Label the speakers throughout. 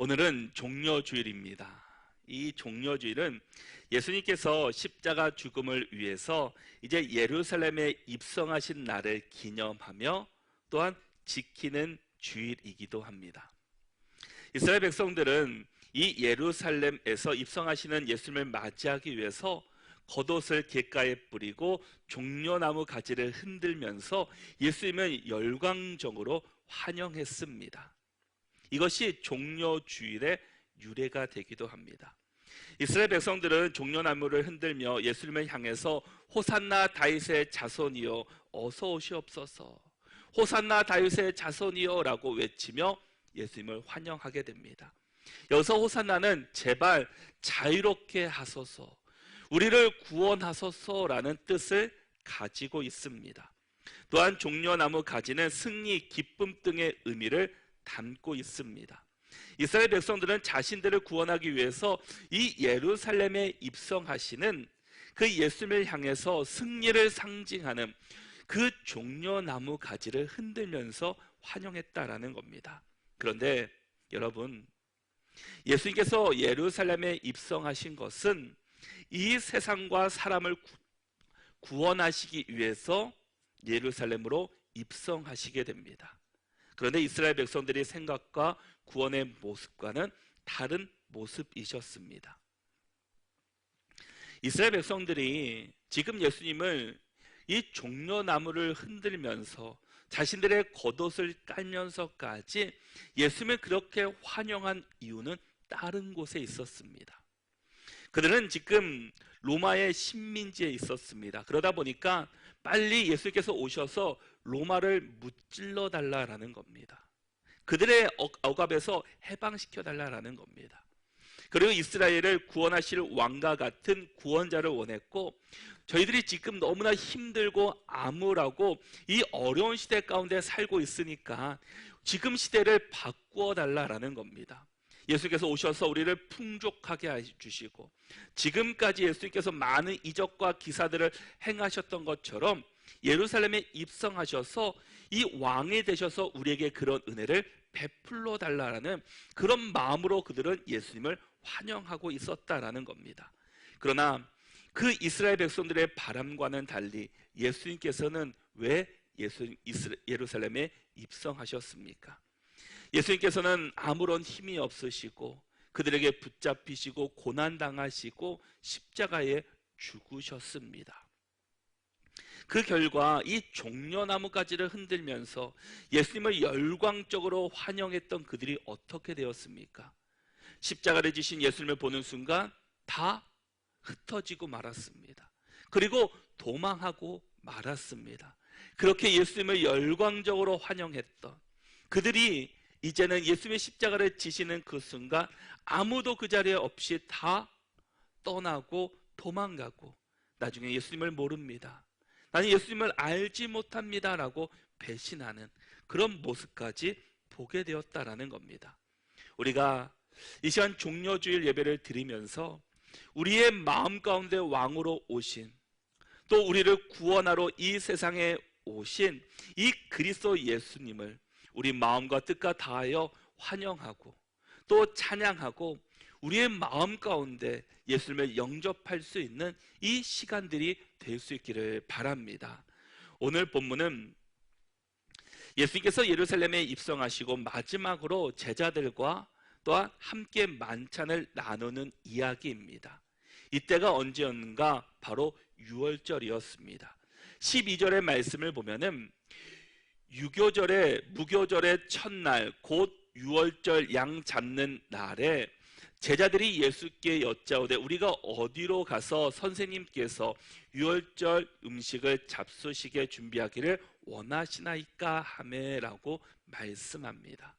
Speaker 1: 오늘은 종려주일입니다. 이 종려주일은 예수님께서 십자가 죽음을 위해서 이제 예루살렘에 입성하신 날을 기념하며 또한 지키는 주일이기도 합니다. 이스라엘 백성들은 이 예루살렘에서 입성하시는 예수님을 맞이하기 위해서 겉옷을 길가에 뿌리고 종려나무 가지를 흔들면서 예수님을 열광적으로 환영했습니다. 이것이 종려주일의 유래가 되기도 합니다. 이스라엘 백성들은 종려나무를 흔들며 예수님을 향해서 호산나 다윗의 자손이여 어서 오시옵소서, 호산나 다윗의 자손이여 라고 외치며 예수님을 환영하게 됩니다. 여기서 호산나는 제발 자유롭게 하소서, 우리를 구원하소서라는 뜻을 가지고 있습니다. 또한 종려나무 가지는 승리, 기쁨 등의 의미를 담고 있습니다. 이스라엘 백성들은 자신들을 구원하기 위해서 이 예루살렘에 입성하시는 그 예수님을 향해서 승리를 상징하는 그 종려나무 가지를 흔들면서 환영했다라는 겁니다. 그런데 여러분, 예수님께서 예루살렘에 입성하신 것은 이 세상과 사람을 구원하시기 위해서 예루살렘으로 입성하시게 됩니다. 그런데 이스라엘 백성들의 생각과 구원의 모습과는 다른 모습이셨습니다. 이스라엘 백성들이 지금 예수님을 이 종려나무를 흔들면서 자신들의 겉옷을 깔면서까지 예수님을 그렇게 환영한 이유는 다른 곳에 있었습니다. 그들은 지금 로마의 식민지에 있었습니다. 그러다 보니까 빨리 예수님께서 오셔서 로마를 무찔러 달라라는 겁니다. 그들의 억압에서 해방시켜 달라라는 겁니다. 그리고 이스라엘을 구원하실 왕과 같은 구원자를 원했고, 저희들이 지금 너무나 힘들고 암울하고 이 어려운 시대 가운데 살고 있으니까 지금 시대를 바꾸어 달라라는 겁니다. 예수께서 오셔서 우리를 풍족하게 해주시고, 지금까지 예수님께서 많은 이적과 기사들을 행하셨던 것처럼 예루살렘에 입성하셔서 이 왕이 되셔서 우리에게 그런 은혜를 베풀러 달라라는 그런 마음으로 그들은 예수님을 환영하고 있었다라는 겁니다. 그러나 그 이스라엘 백성들의 바람과는 달리 예수님께서는 왜 예루살렘에 입성하셨습니까? 예수님께서는 아무런 힘이 없으시고 그들에게 붙잡히시고 고난당하시고 십자가에 죽으셨습니다. 그 결과 이 종려나무 가지를 흔들면서 예수님을 열광적으로 환영했던 그들이 어떻게 되었습니까? 십자가를 지신 예수님을 보는 순간 다 흩어지고 말았습니다. 그리고 도망하고 말았습니다. 그렇게 예수님을 열광적으로 환영했던 그들이 이제는 예수님의 십자가를 지시는 그 순간 아무도 그 자리에 없이 다 떠나고 도망가고, 나중에 예수님을 모릅니다, 나는 예수님을 알지 못합니다 라고 배신하는 그런 모습까지 보게 되었다라는 겁니다. 우리가 이 시간 종려주일 예배를 드리면서 우리의 마음 가운데 왕으로 오신, 또 우리를 구원하러 이 세상에 오신 이 그리스도 예수님을 우리 마음과 뜻과 다하여 환영하고 또 찬양하고 우리의 마음 가운데 예수님을 영접할 수 있는 이 시간들이 될 수 있기를 바랍니다. 오늘 본문은 예수님께서 예루살렘에 입성하시고 마지막으로 제자들과 또한 함께 만찬을 나누는 이야기입니다. 이때가 언제였는가? 바로 유월절이었습니다. 12절의 말씀을 보면은 무교절의 첫날 곧 유월절 양 잡는 날에 제자들이 예수께 여짜오되 우리가 어디로 가서 선생님께서 유월절 음식을 잡수시게 준비하기를 원하시나이까 하매라고 말씀합니다.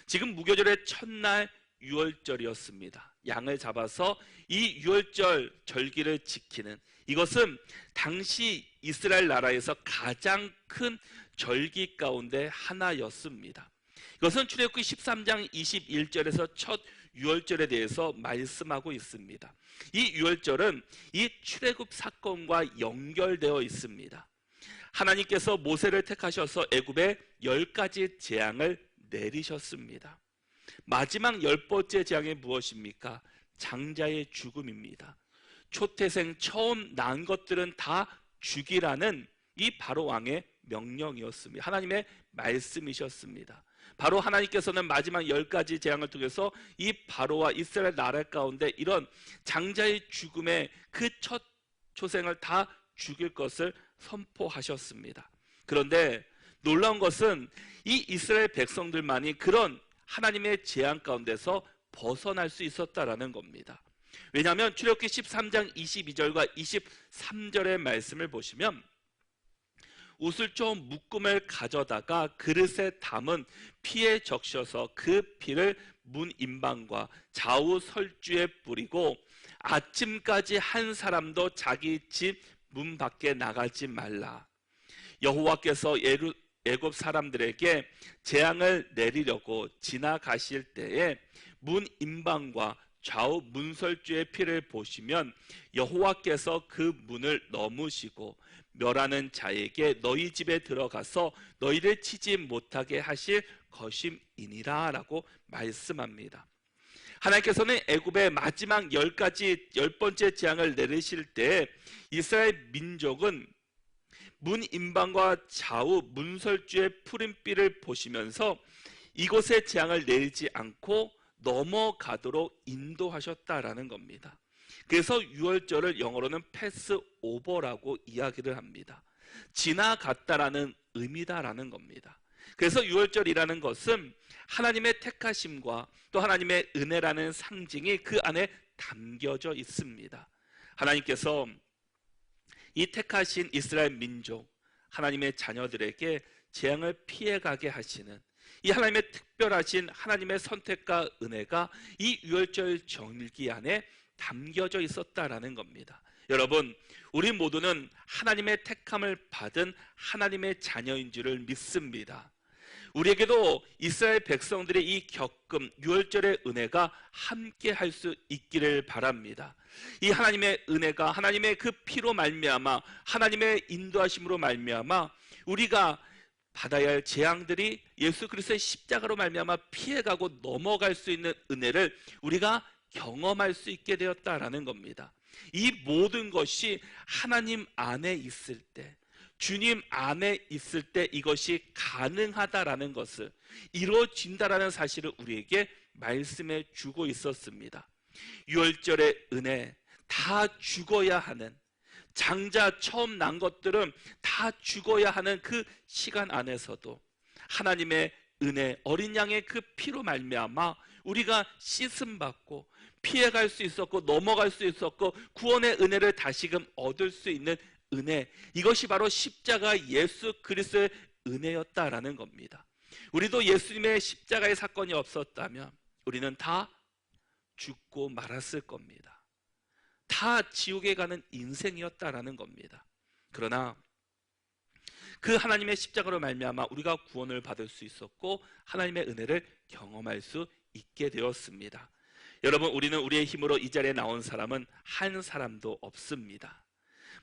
Speaker 1: 지금 무교절의 첫날 유월절이었습니다. 양을 잡아서 이 유월절 절기를 지키는, 이것은 당시 이스라엘 나라에서 가장 큰 절기 가운데 하나였습니다. 이것은 출애굽기 13장 21절에서 첫 유월절에 대해서 말씀하고 있습니다. 이 유월절은 이 출애굽 사건과 연결되어 있습니다. 하나님께서 모세를 택하셔서 애굽에 10가지 재앙을 내리셨습니다. 마지막 10번째 재앙이 무엇입니까? 장자의 죽음입니다. 초태생 처음 난 것들은 다 죽이라는 이 바로 왕의 명령이었습니다. 하나님의 말씀이셨습니다. 바로 하나님께서는 마지막 10가지 재앙을 통해서 이 바로와 이스라엘 나라 가운데 이런 장자의 죽음의 그 첫 초생을 다 죽일 것을 선포하셨습니다. 그런데 놀라운 것은 이 이스라엘 백성들만이 그런 하나님의 재앙 가운데서 벗어날 수 있었다라는 겁니다. 왜냐하면 출애굽기 13장 22절과 23절의 말씀을 보시면 옷을 좀 묶음을 가져다가 그릇에 담은 피에 적셔서 그 피를 문 임방과 좌우 설주에 뿌리고 아침까지 한 사람도 자기 집 문 밖에 나가지 말라. 여호와께서 애굽 사람들에게 재앙을 내리려고 지나가실 때에 문 임방과 좌우 문설주의 피를 보시면 여호와께서 그 문을 넘으시고 멸하는 자에게 너희 집에 들어가서 너희를 치지 못하게 하실 것임이니라 라고 말씀합니다. 하나님께서는 애굽의 마지막 10번째 재앙을 내리실 때 이스라엘 민족은 문 임방과 좌우 문설주의 푸른빛을 보시면서 이곳에 재앙을 내리지 않고 넘어가도록 인도하셨다라는 겁니다. 그래서 유월절을 영어로는 패스 오버라고 이야기를 합니다. 지나갔다라는 의미다라는 겁니다. 그래서 유월절이라는 것은 하나님의 택하심과 또 하나님의 은혜라는 상징이 그 안에 담겨져 있습니다. 하나님께서 이 택하신 이스라엘 민족, 하나님의 자녀들에게 재앙을 피해가게 하시는 이 하나님의 특별하신 하나님의 선택과 은혜가 이 유월절 절기 안에 담겨져 있었다라는 겁니다. 여러분, 우리 모두는 하나님의 택함을 받은 하나님의 자녀인 줄을 믿습니다. 우리에게도 이스라엘 백성들의 이 겪음, 유월절의 은혜가 함께 할 수 있기를 바랍니다. 이 하나님의 은혜가 하나님의 그 피로 말미암아 하나님의 인도하심으로 말미암아 우리가 받아야 할 재앙들이 예수 그리스도의 십자가로 말미암아 피해가고 넘어갈 수 있는 은혜를 우리가 경험할 수 있게 되었다라는 겁니다. 이 모든 것이 하나님 안에 있을 때, 주님 안에 있을 때 이것이 가능하다라는 것을, 이루어진다라는 사실을 우리에게 말씀해 주고 있었습니다. 유월절의 은혜, 다 죽어야 하는, 장자 처음 난 것들은 다 죽어야 하는 그 시간 안에서도 하나님의 은혜, 어린 양의 그 피로 말미암아 우리가 씻음 받고 피해갈 수 있었고 넘어갈 수 있었고 구원의 은혜를 다시금 얻을 수 있는 은혜, 이것이 바로 십자가 예수 그리스도의 은혜였다라는 겁니다. 우리도 예수님의 십자가의 사건이 없었다면 우리는 다 죽고 말았을 겁니다. 다 지옥에 가는 인생이었다라는 겁니다. 그러나 그 하나님의 십자가로 말미암아 우리가 구원을 받을 수 있었고 하나님의 은혜를 경험할 수 있게 되었습니다. 여러분, 우리는 우리의 힘으로 이 자리에 나온 사람은 한 사람도 없습니다.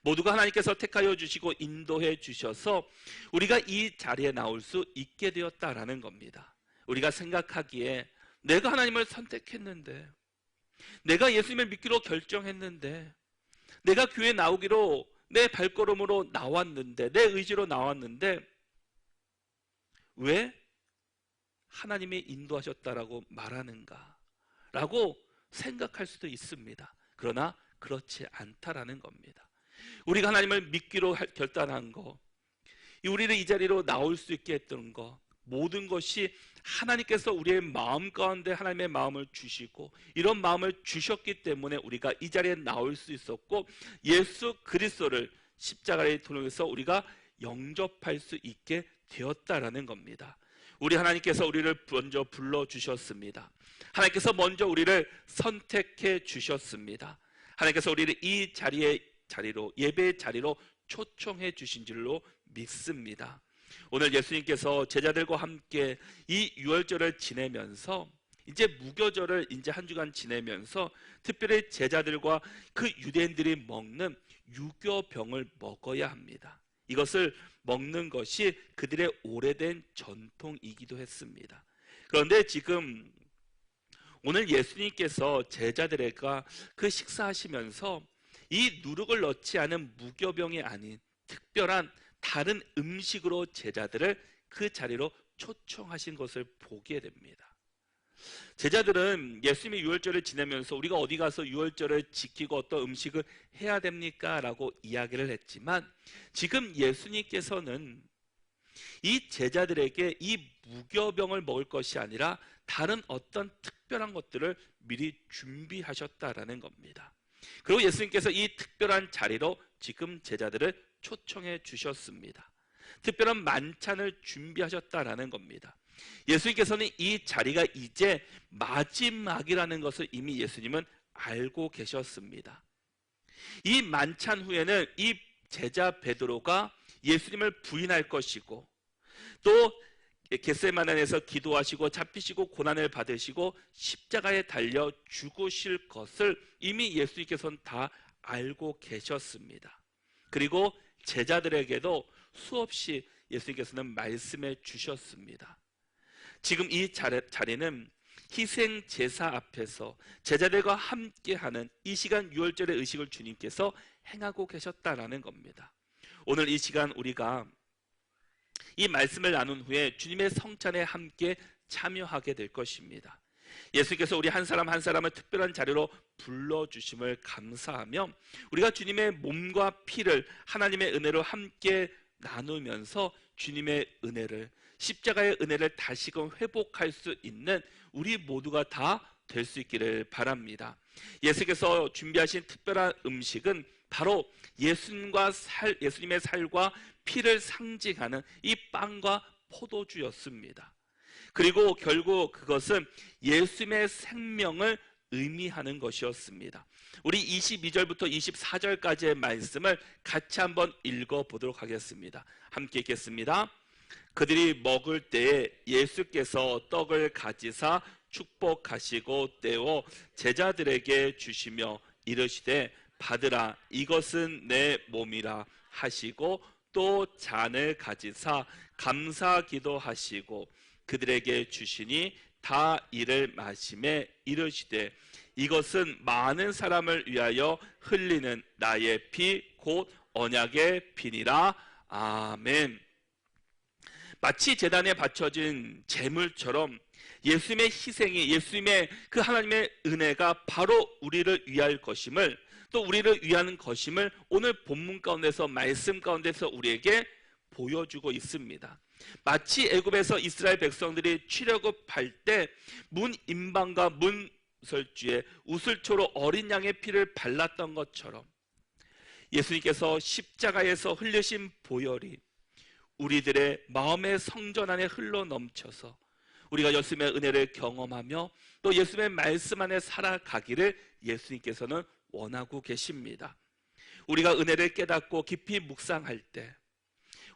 Speaker 1: 모두가 하나님께서 택하여 주시고 인도해 주셔서 우리가 이 자리에 나올 수 있게 되었다라는 겁니다. 우리가 생각하기에 내가 하나님을 선택했는데, 내가 예수님을 믿기로 결정했는데, 내가 교회 나오기로 내 발걸음으로 나왔는데, 내 의지로 나왔는데 왜 하나님이 인도하셨다라고 말하는가 라고 생각할 수도 있습니다. 그러나 그렇지 않다라는 겁니다. 우리가 하나님을 믿기로 결단한 거, 우리를 이 자리로 나올 수 있게 했던 거, 모든 것이 하나님께서 우리의 마음 가운데 하나님의 마음을 주시고 이런 마음을 주셨기 때문에 우리가 이 자리에 나올 수 있었고 예수 그리스도를 십자가를 통해서 우리가 영접할 수 있게 되었다라는 겁니다. 우리 하나님께서 우리를 먼저 불러주셨습니다. 하나님께서 먼저 우리를 선택해 주셨습니다. 하나님께서 우리를 이 자리로, 예배의 자리로 초청해 주신 줄로 믿습니다. 오늘 예수님께서 제자들과 함께 이 유월절을 지내면서 이제 무교절을 이제 한 주간 지내면서 특별히 제자들과 그 유대인들이 먹는 유교병을 먹어야 합니다. 이것을 먹는 것이 그들의 오래된 전통이기도 했습니다. 그런데 지금 오늘 예수님께서 제자들과 그 식사하시면서 이 누룩을 넣지 않은 무교병이 아닌 특별한 다른 음식으로 제자들을 그 자리로 초청하신 것을 보게 됩니다. 제자들은 예수님이 유월절을 지내면서 우리가 어디 가서 유월절을 지키고 어떤 음식을 해야 됩니까? 라고 이야기를 했지만 지금 예수님께서는 이 제자들에게 이 무교병을 먹을 것이 아니라 다른 어떤 특별한 것들을 미리 준비하셨다라는 겁니다. 그리고 예수님께서 이 특별한 자리로 지금 제자들을 초청해 주셨습니다. 특별한 만찬을 준비하셨다라는 겁니다. 예수님께서는 이 자리가 이제 마지막이라는 것을 이미 예수님은 알고 계셨습니다. 이 만찬 후에는 이 제자 베드로가 예수님을 부인할 것이고 또 겟세마네에서 기도하시고 잡히시고 고난을 받으시고 십자가에 달려 죽으실 것을 이미 예수님께서는 다 알고 계셨습니다. 그리고 제자들에게도 수없이 예수님께서는 말씀해 주셨습니다. 지금 이 자리는 희생 제사 앞에서 제자들과 함께하는 이 시간 유월절의 의식을 주님께서 행하고 계셨다라는 겁니다. 오늘 이 시간 우리가 이 말씀을 나눈 후에 주님의 성찬에 함께 참여하게 될 것입니다. 예수께서 우리 한 사람 한 사람을 특별한 자리로 불러주심을 감사하며 우리가 주님의 몸과 피를 하나님의 은혜로 함께 나누면서 주님의 은혜를 십자가의 은혜를 다시금 회복할 수 있는 우리 모두가 다 될 수 있기를 바랍니다. 예수께서 준비하신 특별한 음식은 바로 예수님의 살과 피를 상징하는 이 빵과 포도주였습니다. 그리고 결국 그것은 예수님의 생명을 의미하는 것이었습니다. 우리 22절부터 24절까지의 말씀을 같이 한번 읽어보도록 하겠습니다. 함께 읽겠습니다. 그들이 먹을 때에 예수께서 떡을 가지사 축복하시고 떼어 제자들에게 주시며 이르시되 받으라 이것은 내 몸이라 하시고 또 잔을 가지사 감사 기도하시고 그들에게 주시니 다 이를 마시매 이르시되 이것은 많은 사람을 위하여 흘리는 나의 피 곧 언약의 피니라. 아멘. 마치 제단에 바쳐진 제물처럼 예수님의 희생이 예수님의 그 하나님의 은혜가 바로 우리를 위할 것임을 또 우리를 위하는 것임을 오늘 본문 가운데서 말씀 가운데서 우리에게 보여주고 있습니다. 마치 애굽에서 이스라엘 백성들이 출애굽할 때 문 임방과 문 설주에 우슬초로 어린 양의 피를 발랐던 것처럼 예수님께서 십자가에서 흘리신 보혈이 우리들의 마음의 성전 안에 흘러 넘쳐서 우리가 예수님의 은혜를 경험하며 또 예수님의 말씀 안에 살아가기를 예수님께서는 원하고 계십니다. 우리가 은혜를 깨닫고 깊이 묵상할 때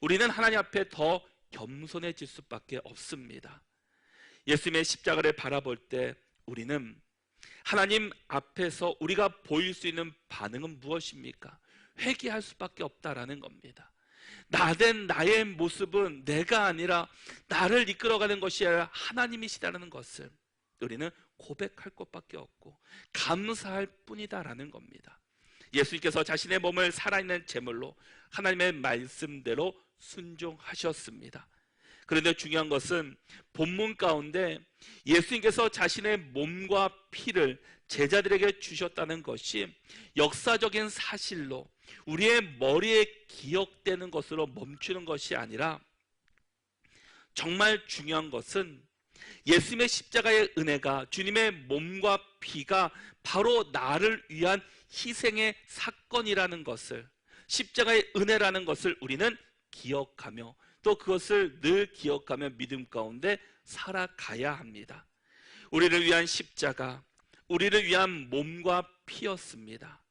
Speaker 1: 우리는 하나님 앞에 더 겸손해질 수밖에 없습니다. 예수님의 십자가를 바라볼 때 우리는 하나님 앞에서 우리가 보일 수 있는 반응은 무엇입니까? 회개할 수밖에 없다라는 겁니다. 나된 나의 모습은 내가 아니라 나를 이끌어가는 것이 아니라 하나님이시다는 것을 우리는 고백할 것밖에 없고 감사할 뿐이다라는 겁니다. 예수님께서 자신의 몸을 살아있는 제물로 하나님의 말씀대로 순종하셨습니다. 그런데 중요한 것은 본문 가운데 예수님께서 자신의 몸과 피를 제자들에게 주셨다는 것이 역사적인 사실로 우리의 머리에 기억되는 것으로 멈추는 것이 아니라 정말 중요한 것은 예수님의 십자가의 은혜가 주님의 몸과 피가 바로 나를 위한 희생의 사건이라는 것을 십자가의 은혜라는 것을 우리는 기억하며 또 그것을 늘 기억하며 믿음 가운데 살아가야 합니다. 우리를 위한 십자가 우리를 위한 몸과 피였습니다.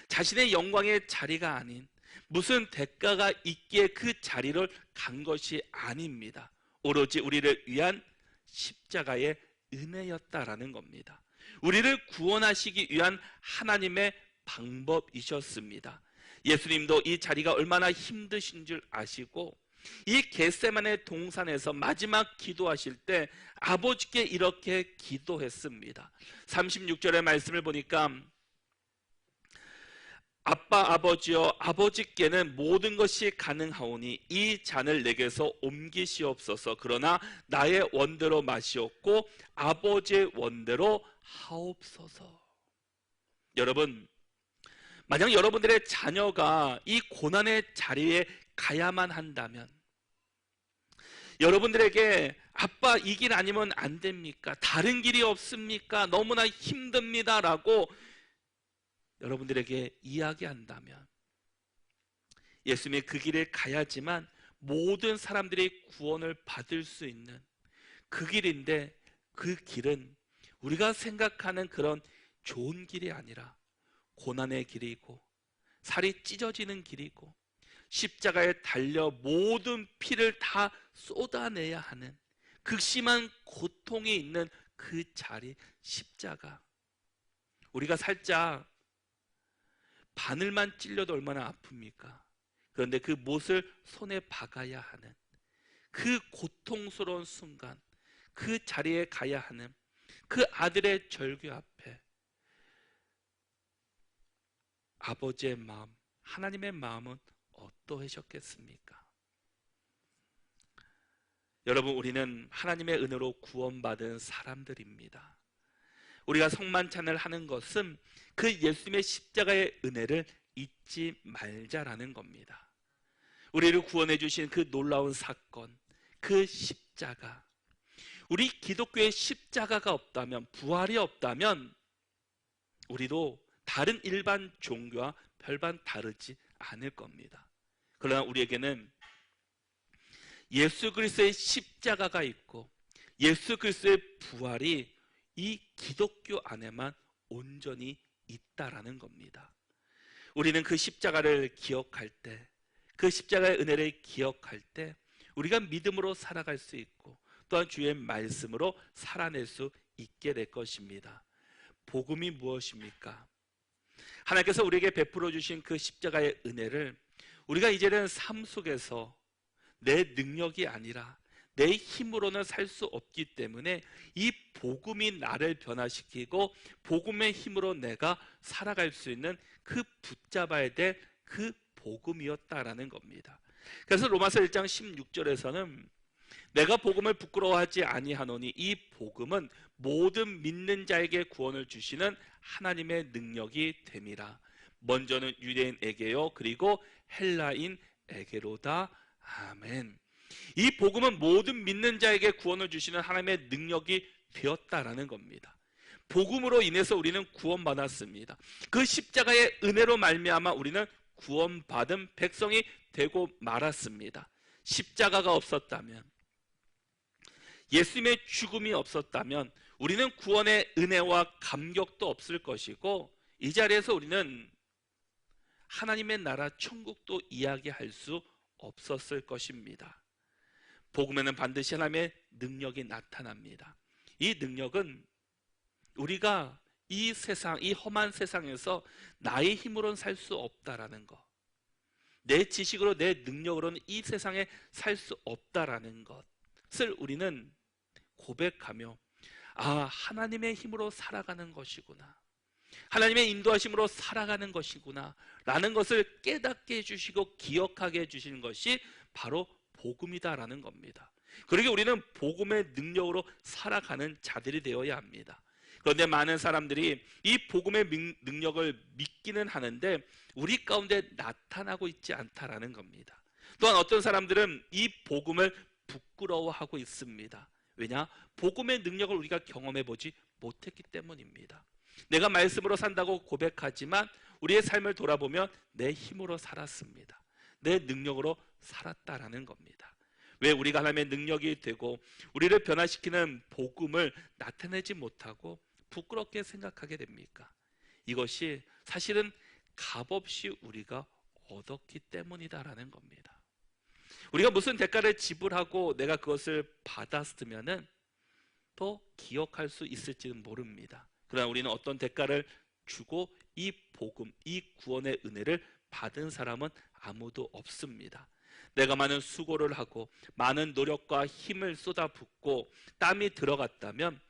Speaker 1: 자신의 영광의 자리가 아닌 무슨 대가가 있기에 그 자리를 간 것이 아닙니다. 오로지 우리를 위한 십자가의 은혜였다라는 겁니다. 우리를 구원하시기 위한 하나님의 방법이셨습니다. 예수님도 이 자리가 얼마나 힘드신 줄 아시고 이 겟세마네 동산에서 마지막 기도하실 때 아버지께 이렇게 기도했습니다. 36절의 말씀을 보니까 아빠 아버지여 아버지께는 모든 것이 가능하오니 이 잔을 내게서 옮기시옵소서. 그러나 나의 원대로 마시옵고 아버지의 원대로 하옵소서. 여러분, 만약 여러분들의 자녀가 이 고난의 자리에 가야만 한다면, 여러분들에게 아빠 이 길 아니면 안 됩니까? 다른 길이 없습니까? 너무나 힘듭니다 라고 여러분들에게 이야기한다면, 예수님의 그 길을 가야지만 모든 사람들이 구원을 받을 수 있는 그 길인데, 그 길은 우리가 생각하는 그런 좋은 길이 아니라 고난의 길이고 살이 찢어지는 길이고 십자가에 달려 모든 피를 다 쏟아내야 하는 극심한 고통이 있는 그 자리, 십자가. 우리가 살짝 바늘만 찔려도 얼마나 아픕니까? 그런데 그 못을 손에 박아야 하는 그 고통스러운 순간, 그 자리에 가야 하는 그 아들의 절규 앞에 아버지의 마음, 하나님의 마음은 어떠하셨겠습니까? 여러분, 우리는 하나님의 은혜로 구원받은 사람들입니다. 우리가 성만찬을 하는 것은 그 예수님의 십자가의 은혜를 잊지 말자라는 겁니다. 우리를 구원해 주신 그 놀라운 사건, 그 십자가, 우리 기독교의 십자가가 없다면, 부활이 없다면 우리도 다른 일반 종교와 별반 다르지 않을 겁니다. 그러나 우리에게는 예수 그리스도의 십자가가 있고 예수 그리스도의 부활이 이 기독교 안에만 온전히 있다라는 겁니다. 우리는 그 십자가를 기억할 때, 그 십자가의 은혜를 기억할 때 우리가 믿음으로 살아갈 수 있고 또한 주의 말씀으로 살아낼 수 있게 될 것입니다. 복음이 무엇입니까? 하나님께서 우리에게 베풀어 주신 그 십자가의 은혜를 우리가 이제는 삶 속에서 내 능력이 아니라 내 힘으로는 살 수 없기 때문에 이 복음이 나를 변화시키고 복음의 힘으로 내가 살아갈 수 있는 그 붙잡아야 될 그 복음이었다라는 겁니다. 그래서 로마서 1장 16절에서는 내가 복음을 부끄러워하지 아니하노니 이 복음은 모든 믿는 자에게 구원을 주시는 하나님의 능력이 됨이라. 먼저는 유대인에게요 그리고 헬라인에게로다. 아멘. 이 복음은 모든 믿는 자에게 구원을 주시는 하나님의 능력이 되었다라는 겁니다. 복음으로 인해서 우리는 구원받았습니다. 그 십자가의 은혜로 말미암아 우리는 구원받은 백성이 되고 말았습니다. 십자가가 없었다면, 예수님의 죽음이 없었다면 우리는 구원의 은혜와 감격도 없을 것이고 이 자리에서 우리는 하나님의 나라 천국도 이야기할 수 없었을 것입니다. 복음에는 반드시 하나님의 능력이 나타납니다. 이 능력은 우리가 이 세상, 이 험한 세상에서 나의 힘으로는 살 수 없다라는 것, 내 지식으로 내 능력으로는 이 세상에 살 수 없다라는 것을 우리는 고백하며 하나님의 힘으로 살아가는 것이구나, 하나님의 인도하심으로 살아가는 것이구나 라는 것을 깨닫게 해주시고 기억하게 해주시는 것이 바로 복음이다라는 겁니다. 그러게 우리는 복음의 능력으로 살아가는 자들이 되어야 합니다. 그런데 많은 사람들이 이 복음의 능력을 믿기는 하는데 우리 가운데 나타나고 있지 않다라는 겁니다. 또한 어떤 사람들은 이 복음을 부끄러워하고 있습니다. 왜냐? 복음의 능력을 우리가 경험해보지 못했기 때문입니다. 내가 말씀으로 산다고 고백하지만 우리의 삶을 돌아보면 내 힘으로 살았습니다. 내 능력으로 살았다라는 겁니다. 왜 우리가 하나님의 능력이 되고 우리를 변화시키는 복음을 나타내지 못하고 부끄럽게 생각하게 됩니까? 이것이 사실은 값없이 우리가 얻었기 때문이다라는 겁니다. 우리가 무슨 대가를 지불하고 내가 그것을 받았으면은 더 기억할 수 있을지는 모릅니다. 그러나 우리는 어떤 대가를 주고 이 복음, 이 구원의 은혜를 받은 사람은 아무도 없습니다. 내가 많은 수고를 하고 많은 노력과 힘을 쏟아붓고 땀이 들어갔다면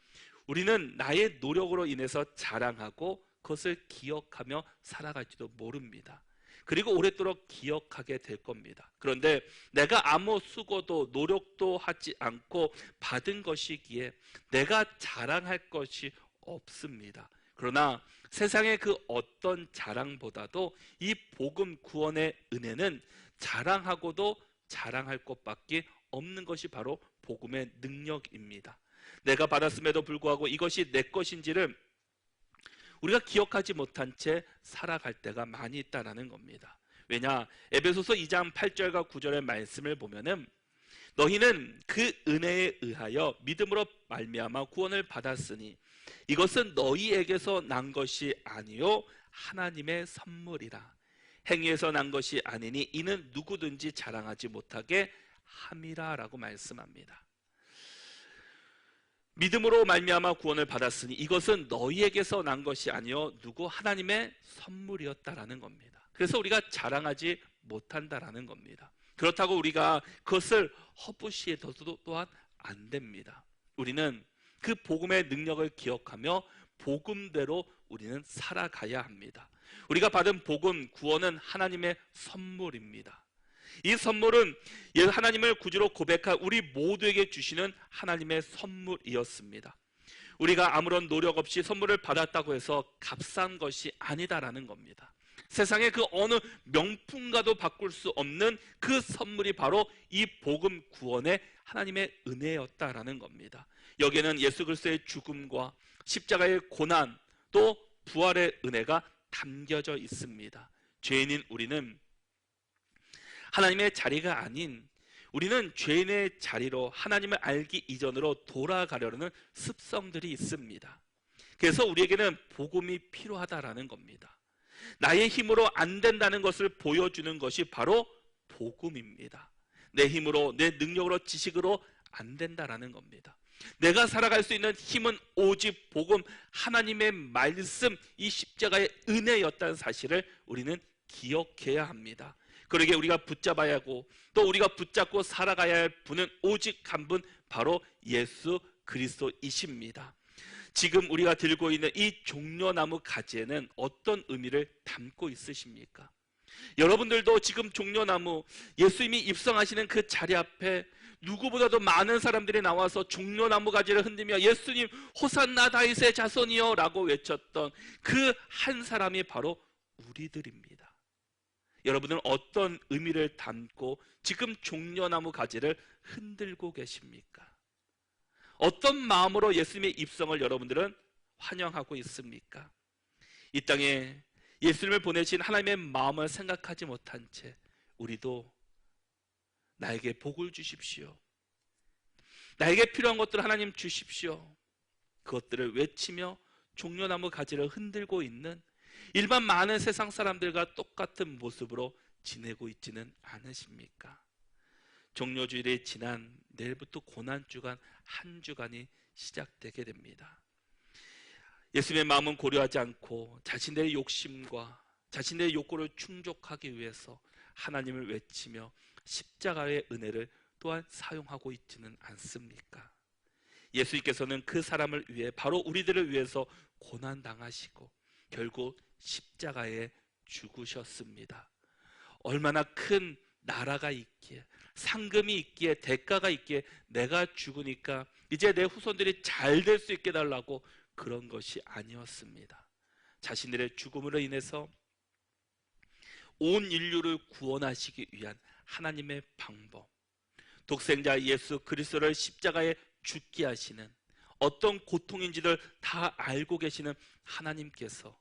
Speaker 1: 우리는 나의 노력으로 인해서 자랑하고 그것을 기억하며 살아갈지도 모릅니다. 그리고 오랫도록 기억하게 될 겁니다. 그런데 내가 아무 수고도 노력도 하지 않고 받은 것이기에 내가 자랑할 것이 없습니다. 그러나 세상의 그 어떤 자랑보다도 이 복음 구원의 은혜는 자랑하고도 자랑할 것밖에 없는 것이 바로 복음의 능력입니다. 내가 받았음에도 불구하고 이것이 내 것인지를 우리가 기억하지 못한 채 살아갈 때가 많이 있다는 겁니다. 왜냐? 에베소서 2장 8절과 9절의 말씀을 보면은 너희는 그 은혜에 의하여 믿음으로 말미암아 구원을 받았으니 이것은 너희에게서 난 것이 아니요 하나님의 선물이라. 행위에서 난 것이 아니니 이는 누구든지 자랑하지 못하게 함이라 라고 말씀합니다. 믿음으로 말미암아 구원을 받았으니 이것은 너희에게서 난 것이 아니요 누구 하나님의 선물이었다라는 겁니다. 그래서 우리가 자랑하지 못한다라는 겁니다. 그렇다고 우리가 그것을 허부시해서도 또한 안 됩니다. 우리는 그 복음의 능력을 기억하며 복음대로 우리는 살아가야 합니다. 우리가 받은 복음, 구원은 하나님의 선물입니다. 이 선물은 하나님을 구주로 고백한 우리 모두에게 주시는 하나님의 선물이었습니다. 우리가 아무런 노력 없이 선물을 받았다고 해서 값싼 것이 아니다라는 겁니다. 세상의 그 어느 명품과도 바꿀 수 없는 그 선물이 바로 이 복음 구원의 하나님의 은혜였다라는 겁니다. 여기에는 예수 그리스도의 죽음과 십자가의 고난 또 부활의 은혜가 담겨져 있습니다. 죄인인 우리는 하나님의 자리가 아닌 우리는 죄인의 자리로 하나님을 알기 이전으로 돌아가려는 습성들이 있습니다. 그래서 우리에게는 복음이 필요하다라는 겁니다. 나의 힘으로 안 된다는 것을 보여주는 것이 바로 복음입니다. 내 힘으로 내 능력으로 지식으로 안 된다라는 겁니다. 내가 살아갈 수 있는 힘은 오직 복음 하나님의 말씀 이 십자가의 은혜였다는 사실을 우리는 기억해야 합니다. 그러기에 우리가 붙잡아야 하고 또 우리가 붙잡고 살아가야 할 분은 오직 한 분 바로 예수 그리스도이십니다. 지금 우리가 들고 있는 이 종려나무 가지에는 어떤 의미를 담고 있으십니까? 여러분들도 지금 종려나무 예수님이 입성하시는 그 자리 앞에 누구보다도 많은 사람들이 나와서 종려나무 가지를 흔들며 예수님 호산나 다윗의 자손이여 라고 외쳤던 그 한 사람이 바로 우리들입니다. 여러분은 어떤 의미를 담고 지금 종려나무 가지를 흔들고 계십니까? 어떤 마음으로 예수님의 입성을 여러분들은 환영하고 있습니까? 이 땅에 예수님을 보내신 하나님의 마음을 생각하지 못한 채 우리도 나에게 복을 주십시오. 나에게 필요한 것들을 하나님 주십시오. 그것들을 외치며 종려나무 가지를 흔들고 있는 일반 많은 세상 사람들과 똑같은 모습으로 지내고 있지는 않으십니까? 종려주일이 지난 내일부터 고난주간 한 주간이 시작되게 됩니다. 예수님의 마음은 고려하지 않고 자신들의 욕심과 자신들의 욕구를 충족하기 위해서 하나님을 외치며 십자가의 은혜를 또한 사용하고 있지는 않습니까? 예수님께서는 그 사람을 위해 바로 우리들을 위해서 고난당하시고 결국 십자가에 죽으셨습니다. 얼마나 큰 나라가 있기에 상금이 있기에 대가가 있기에 내가 죽으니까 이제 내 후손들이 잘 될 수 있게 달라고 그런 것이 아니었습니다. 자신들의 죽음으로 인해서 온 인류를 구원하시기 위한 하나님의 방법, 독생자 예수 그리스도를 십자가에 죽게 하시는 어떤 고통인지를 다 알고 계시는 하나님께서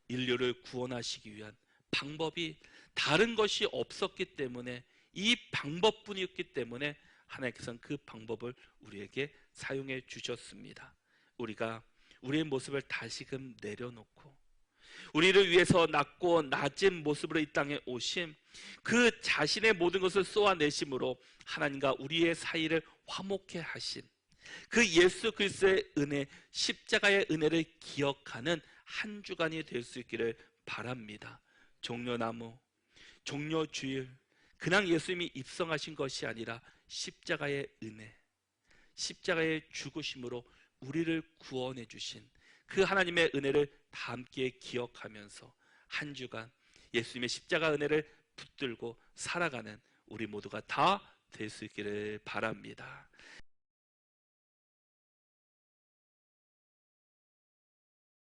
Speaker 1: 인류를 구원하시기 위한 방법이 다른 것이 없었기 때문에 이 방법뿐이었기 때문에 하나님께서는 그 방법을 우리에게 사용해 주셨습니다. 우리가 우리의 모습을 다시금 내려놓고 우리를 위해서 낮고 낮은 모습으로 이 땅에 오신 그 자신의 모든 것을 쏘아내심으로 하나님과 우리의 사이를 화목해 하신 그 예수 그리스도의 은혜, 십자가의 은혜를 기억하는 한 주간이 될 수 있기를 바랍니다. 종려나무, 종려주일, 그냥 예수님이 입성하신 것이 아니라 십자가의 은혜, 십자가의 죽으심으로 우리를 구원해 주신 그 하나님의 은혜를 다 함께 기억하면서 한 주간 예수님의 십자가 은혜를 붙들고 살아가는 우리 모두가 다 될 수 있기를 바랍니다.